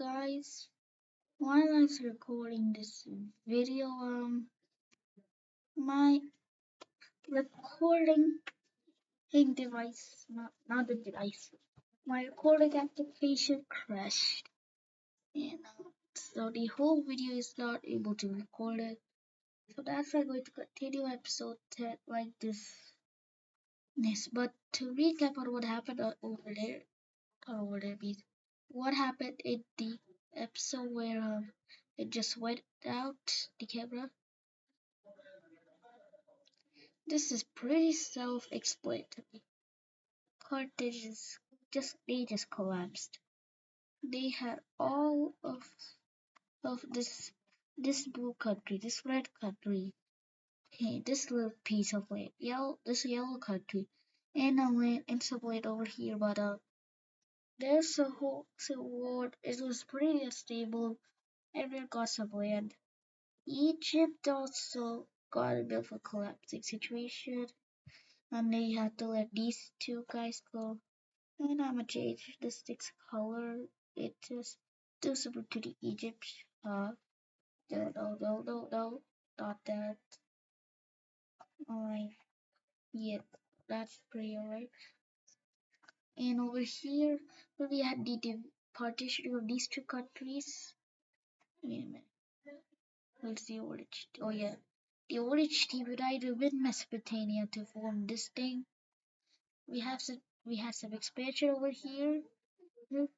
guys, while I was recording this video, my recording device, not the device, my recording application crashed, and so the whole video is not able to record it. So that's why I'm going to continue episode 10 like this. Yes, but to recap on what happened over there, or over there means what happened in the episode where it just went out the camera. This is pretty self-explanatory. Carthage just collapsed. They had all of this blue country, this red country, hey, this little piece of land, this yellow country, and a land and some land over here. But there's a whole civil war. It was pretty unstable. Everyone got some land. Egypt also got a bit of a collapsing situation, and they had to let these two guys go. And I'ma change the stick's color. It just too similar to the Egypt. No, not that. Alright, yeah, that's pretty alright. And over here, we had the partition of these two countries. Wait a minute, where's the orange? Oh yeah, the orange team united with Mesopotamia to form this thing. We have some, we had some expansion over here.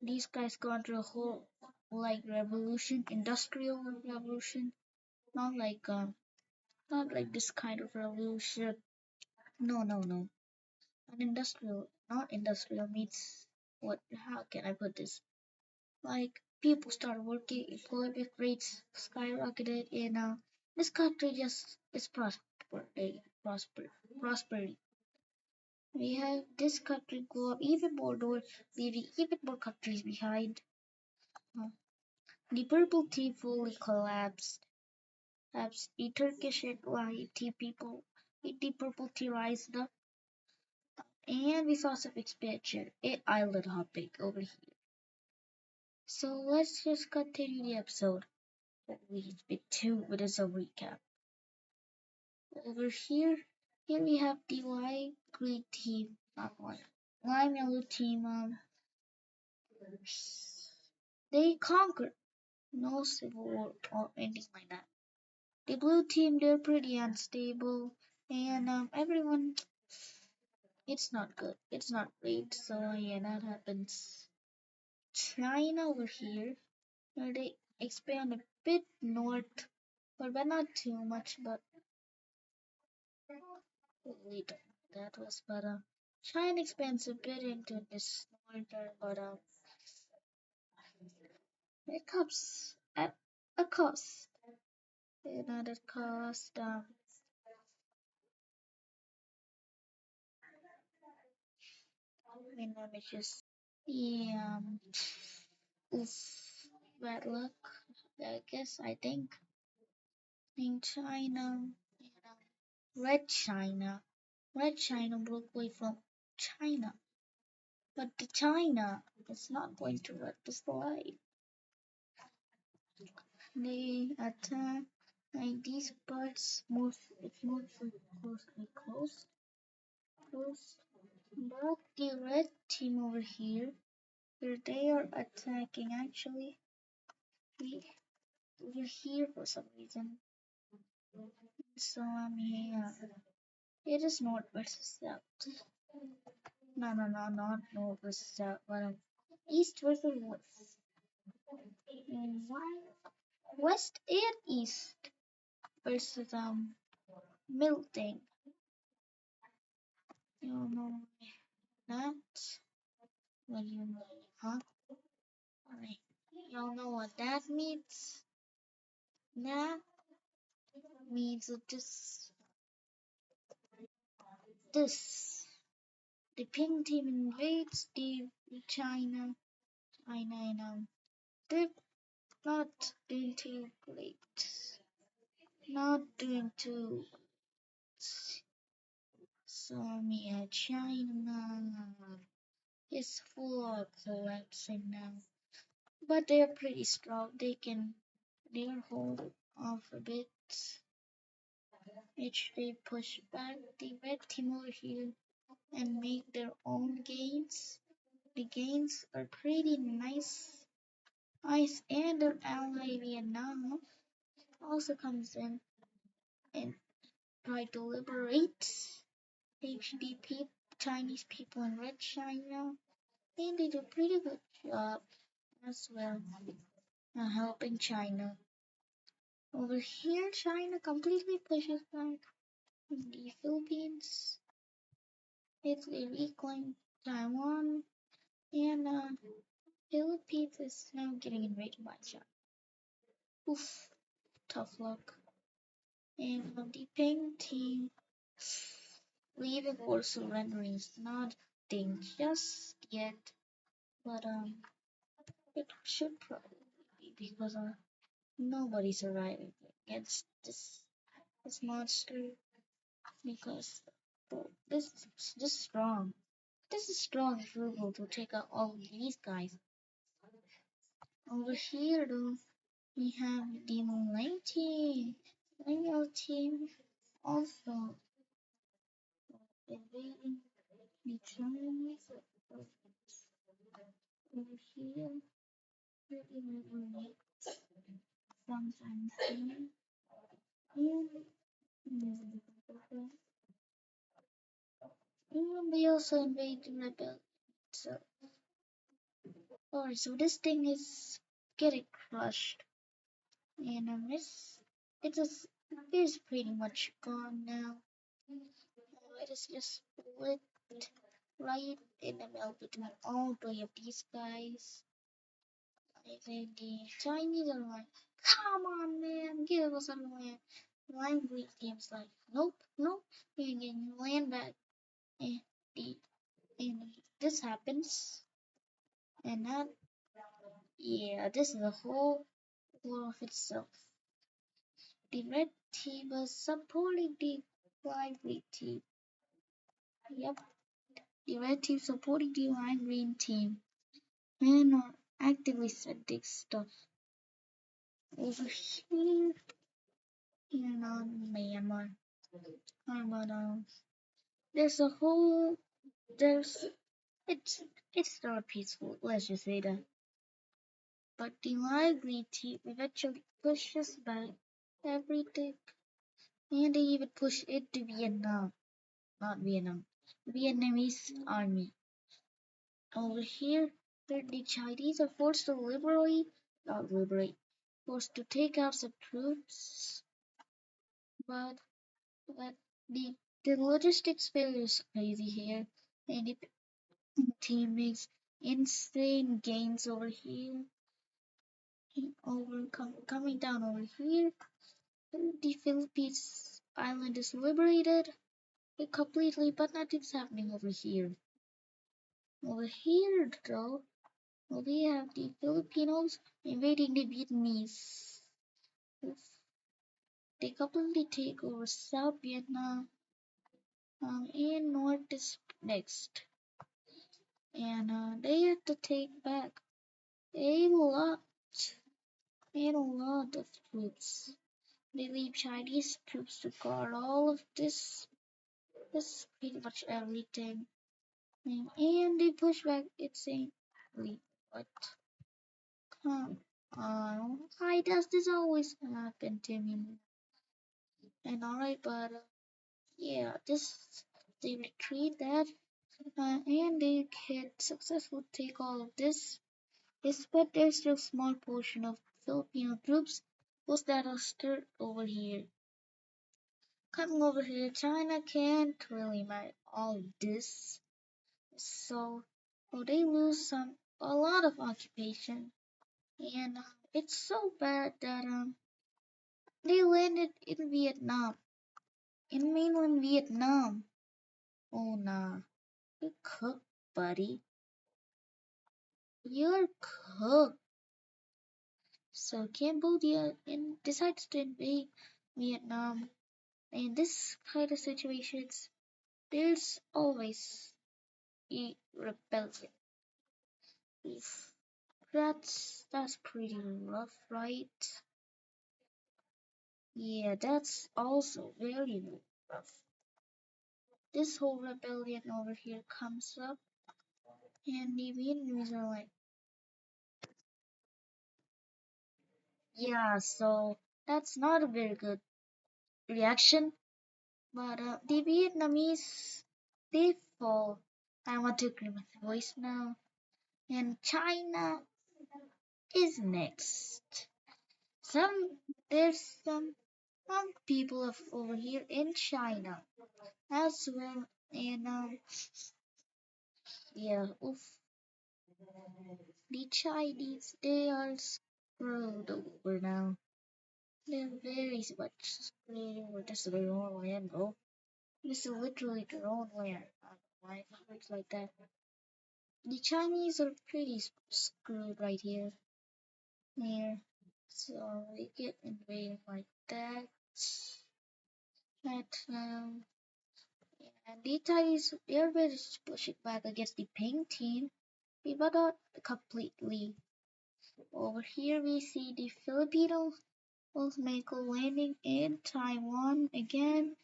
These guys gone through a whole like revolution, industrial revolution, not like not like this kind of revolution. No. An industrial, not industrial means what? How can I put this? Like people start working, employment rates skyrocketed, and this country just is prospering. We have this country go up even more north, leaving even more countries behind. Uh, The purple tea fully collapsed. Perhaps the Turkish and white tea people in the purple tea rised up, and we saw some expansion and island hopping over here. So let's just continue the episode. It's been 2 minutes of recap. Over here we have the lime green team, not lime yellow team. They conquered. No civil war or anything like that. The blue team, they're pretty unstable, and everyone, it's not good. It's not great. So yeah, that happens. China over here, where they expand a bit north, but not too much. But wait, that was but China expands a bit into this northern, but it comes at a cost. Another cost. Let me just. Yeah. Oof, bad luck. I guess I think in China, Red China, Red China broke away from China, but the China is not going to let this slide. They attack like these parts it's mostly close. But the red team over here, where they are attacking actually, we we're here for some reason. So I'm here. It is north versus south. No, not north versus south, but east versus west. And why west and east versus middle thing. You know that? What do you know? Huh? Alright. Y'all know what that means? That means this. The pink team invades the China. I know. They're not doing too great. Not doing too. So yeah, China is full of collapsing now. but they're pretty strong. They can their whole alphabet, which they push back the red team over here and make their own gains. The gains are pretty nice. Ice and their ally Vietnam also comes in and try to liberate HDP Chinese people in Red China, and they do a pretty good job as well helping China. Over here, China completely pushes back the Philippines. Italy reclaimed Taiwan, and Philippines is now getting invaded by China. Oof, tough luck. And the Ping team leaving or surrendering is not thing just yet, but it should probably be because nobody's arriving against this monster because bro, this is strong. This is strong if we're able to take out all of these guys. Over here though, we have the Lane team. Lane team also invading the Chinese over here. Pretty much sometimes here. And they also invade the rebel. So, alright, so this thing is getting crushed. And it is pretty much gone now. It is just split right in the middle between all three of these guys. I think the Chinese are like, come on, man, give us some land. Line Green team's like, nope, nope, you're getting land back. And, the, and this happens, and that, yeah, this is a whole war of itself. The red team was supporting the lime green team. Yep, the red team supporting the lime green team and are actively sending stuff over here in Myanmar. Myanmar. There's a whole there's it's it's not peaceful. Let's just say that. But the lime green team eventually pushes back everything, and they even push into Vietnam, not Vietnam, Vietnamese army. Over here, the Chinese are forced to not liberate, forced to take out some troops, but, but the, the logistics failure is crazy here, and the team makes insane gains over here, coming down over here. The Philippines island is liberated completely, but nothing's happening over here. Over here, though, we have the Filipinos invading the Vietnamese. They completely take over South Vietnam, and North is next. And they have to take back a lot, a lot of troops. They leave Chinese troops to guard all of this pretty much everything. And they push back insanely. But come on, why does this always happen to me? And alright, but yeah, this they retreat that, and they can successfully take all of this. But there's still a small portion of Filipino troops who's that are still over here. Coming over here, China can't really manage all this, so they lose a lot of occupation, and it's so bad that they landed in Vietnam, in mainland Vietnam. Oh nah, you're cooked, buddy. You're cooked. So Cambodia decides to invade Vietnam. In this kind of situations, there's always a rebellion. Oof. That's pretty rough, right? Yeah, that's also very rough. This whole rebellion over here comes up, and the Vietnamese are like, yeah, so that's not a very good reaction. But the Vietnamese, they fall. I want to agree with the voice now. And China is next. Some there's some people of over here in China as well. And yeah, oof, the Chinese they are screwed over now. They're very much screwed over. This is their own land, bro. This is literally their own land. I don't know why it works like that. The Chinese are pretty screwed right here. Here. So we get invaded like that. But and the Chinese they're very pushing back against the pink team. But not completely. Over here we see the Filipinos will make a landing in Taiwan again.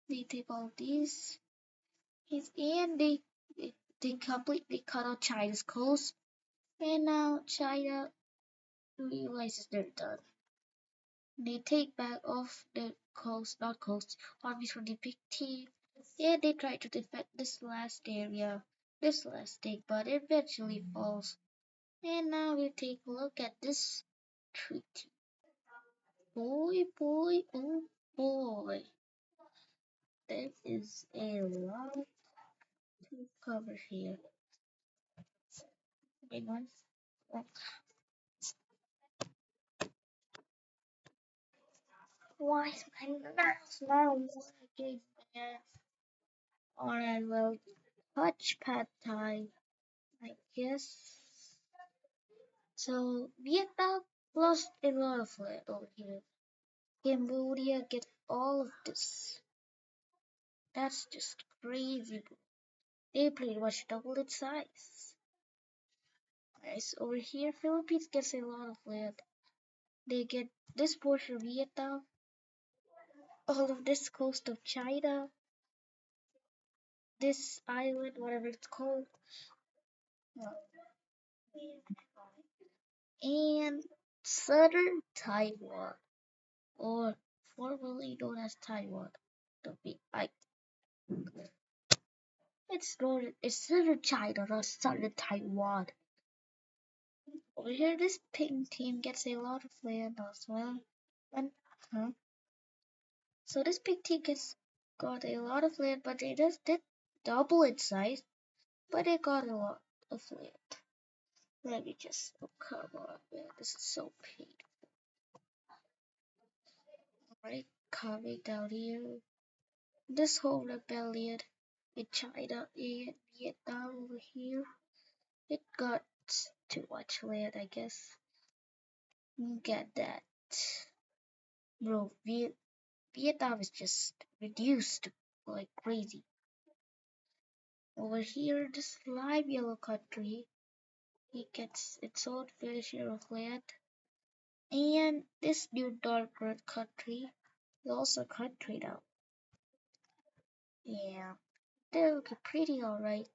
They take all these. And they completely cut out China's coast. And now China realizes they're done. They take back off the coast, not coast, armies from the big T. Yeah, they try to defend this last area, this last thing, but it eventually falls. And now we take a look at this treaty. Oh boy. There is a lot to cover here. Wait, one. Why is my mouse not working, man? Alright, well, touchpad time, I guess. So Vietnam lost a lot of land over here. Cambodia get all of this. That's just crazy, bro. They pretty much doubled its size. Nice. Over here, Philippines gets a lot of land. They get this portion of Vietnam, all of this coast of China, this island, whatever it's called, and southern Taiwan, or formerly known as Taiwan. Don't be I it's southern China, not southern Taiwan. Over here, this pink team gets a lot of land as well. And huh? So this pink team gets got a lot of land, but they just did double its size, but it got a lot of land. Let me just oh come on, man, this is so painful. Alright, coming down here. This whole rebellion in China and Vietnam over here, it got too much land, I guess. Get that. Bro, Vietnam is just reduced like crazy. Over here, this lime yellow country, it gets its own fair share of land. And this new dark red country is also a country now. Yeah, they're looking pretty alright.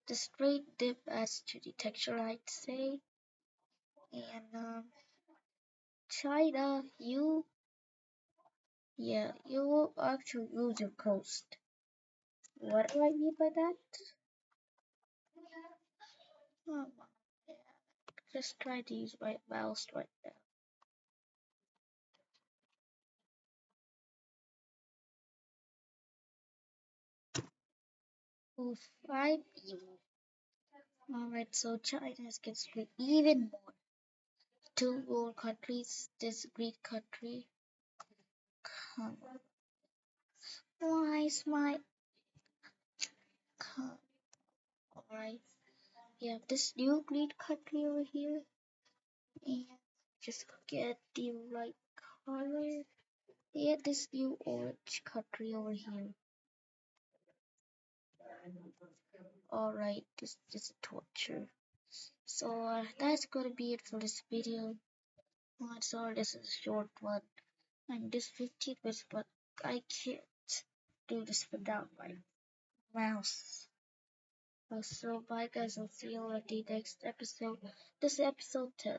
The straight dip adds to the texture, I'd say. And China, you will actually lose your coast. What do I mean by that? Oh, yeah. Just try to use my mouse right now. Oh, 5 Alright, so China gets split even more. Two more countries, this Greek country. Come on. Why is my come alright. We have this new Greek country over here. And just get the right color. And this new orange country over here. Alright, this is torture. So that's gonna be it for this video. I'm sorry this is a short one. And this 15 minutes, but I can't do this without my mouse. So bye guys, I'll see you at the next episode. This is episode 10.